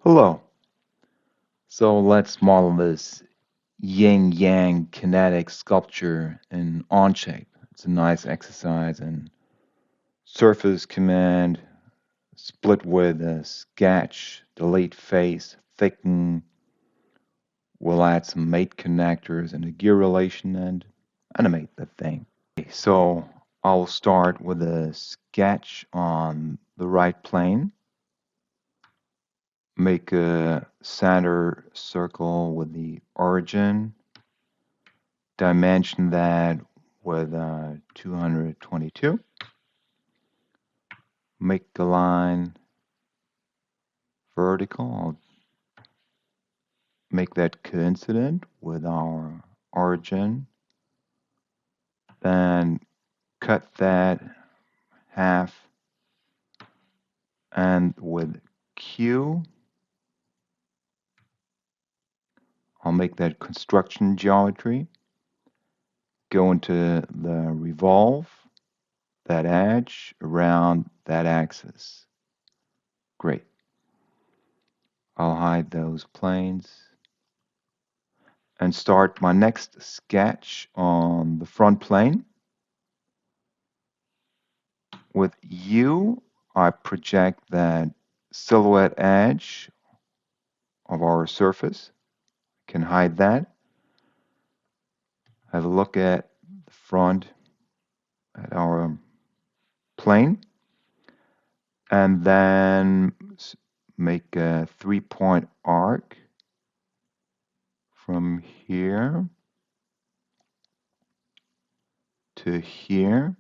Hello. So let's model this Yin Yang Kinetic sculpture in Onshape. It's a nice exercise in surface command, split with a sketch, delete face, thicken. We'll add some mate connectors and a gear relation and animate the thing. So I'll start with a sketch on the right plane. Make a center circle with the origin. Dimension that with 222. Make a line vertical. I'll make that coincident with our origin. Then cut that half, and with Q, I'll make that construction geometry. Go into the revolve that edge around that axis. Great. I'll hide those planes and start my next sketch on the front plane. With U, I project that silhouette edge of our surface. I can hide that. Have a look at the front, at our plane, and then make a 3-point arc from here to here.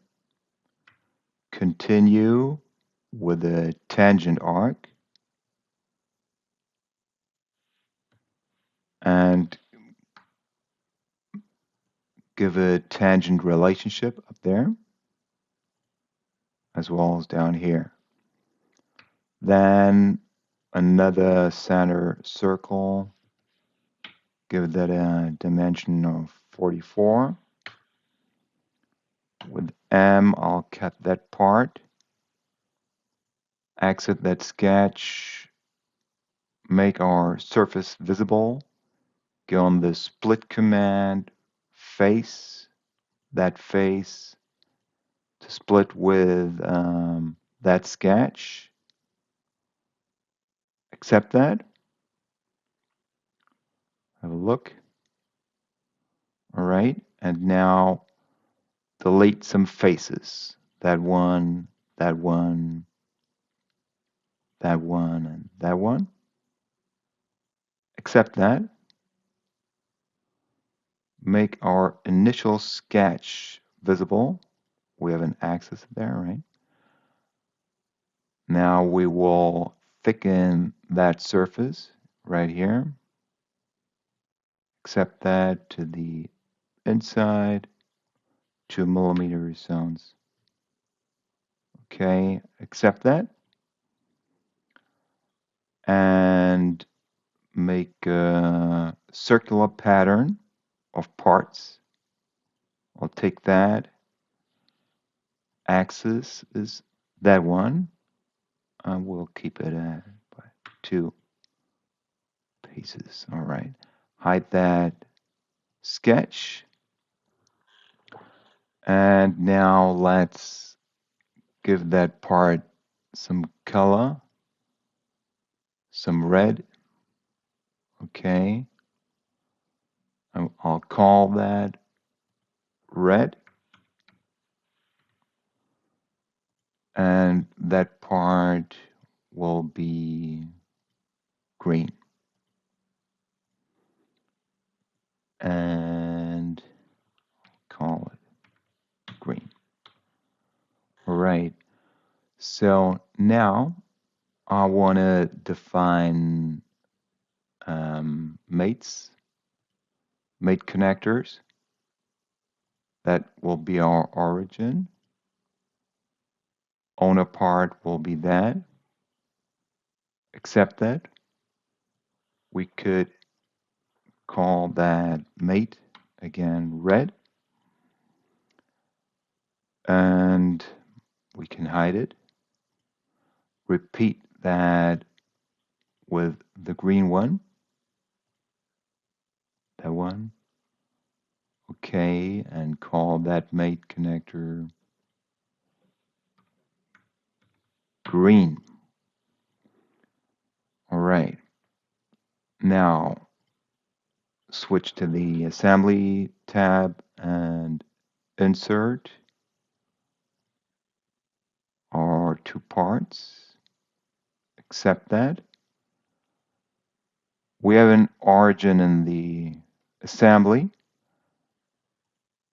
Continue with a tangent arc and give a tangent relationship up there as well as down here. Then another center circle, give that a dimension of 44. With M, I'll cut that part, exit that sketch, make our surface visible, go on the split command, face, that face, to split with that sketch. Accept that. Have a look. All right, and now delete some faces. That one, that one, that one, and that one. Accept that. Make our initial sketch visible. We have an axis there, right? Now we will thicken that surface right here. Accept that to the inside, 2 millimeter zones. Okay, accept that. And make a circular pattern of parts. I'll take that. Axis is that one. We'll keep it at 2 pieces. All right. Hide that sketch. And now let's give that part some color, some red. Okay. I'll call that red. And that part will be green. And call it green. All right. So now I want to define mates, mate connectors. That will be our origin. Owner part will be that. Accept that. We could call that mate, again, red. And we can hide it. Repeat that with the green one. That one. Okay, and call that mate connector green. All right. Now switch to the assembly tab and insert our two parts. Accept that. We have an origin in the assembly,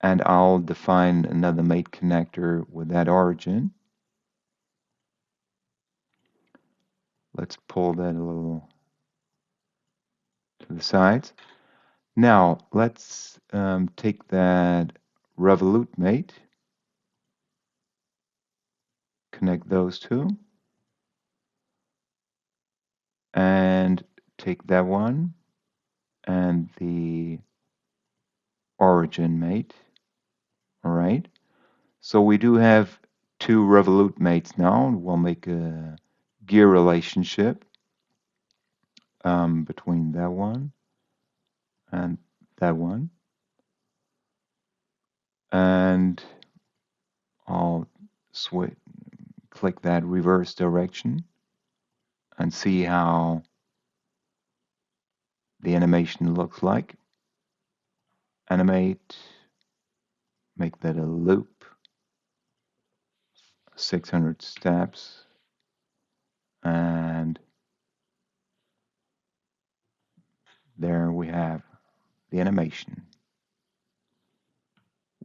and I'll define another mate connector with that origin. Let's pull that a little to the sides. Now let's take that revolute mate, connect those two, and take that one and the origin mate. All right. So we do have two revolute mates now. We'll make a gear relationship between that one and that one. And I'll click that reverse direction and see how the animation looks like. Animate, make that a loop, 600 steps, and there we have the animation.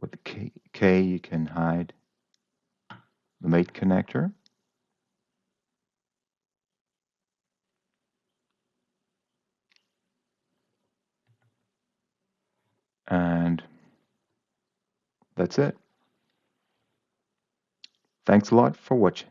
With the K you can hide the mate connector. And that's it. Thanks a lot for watching.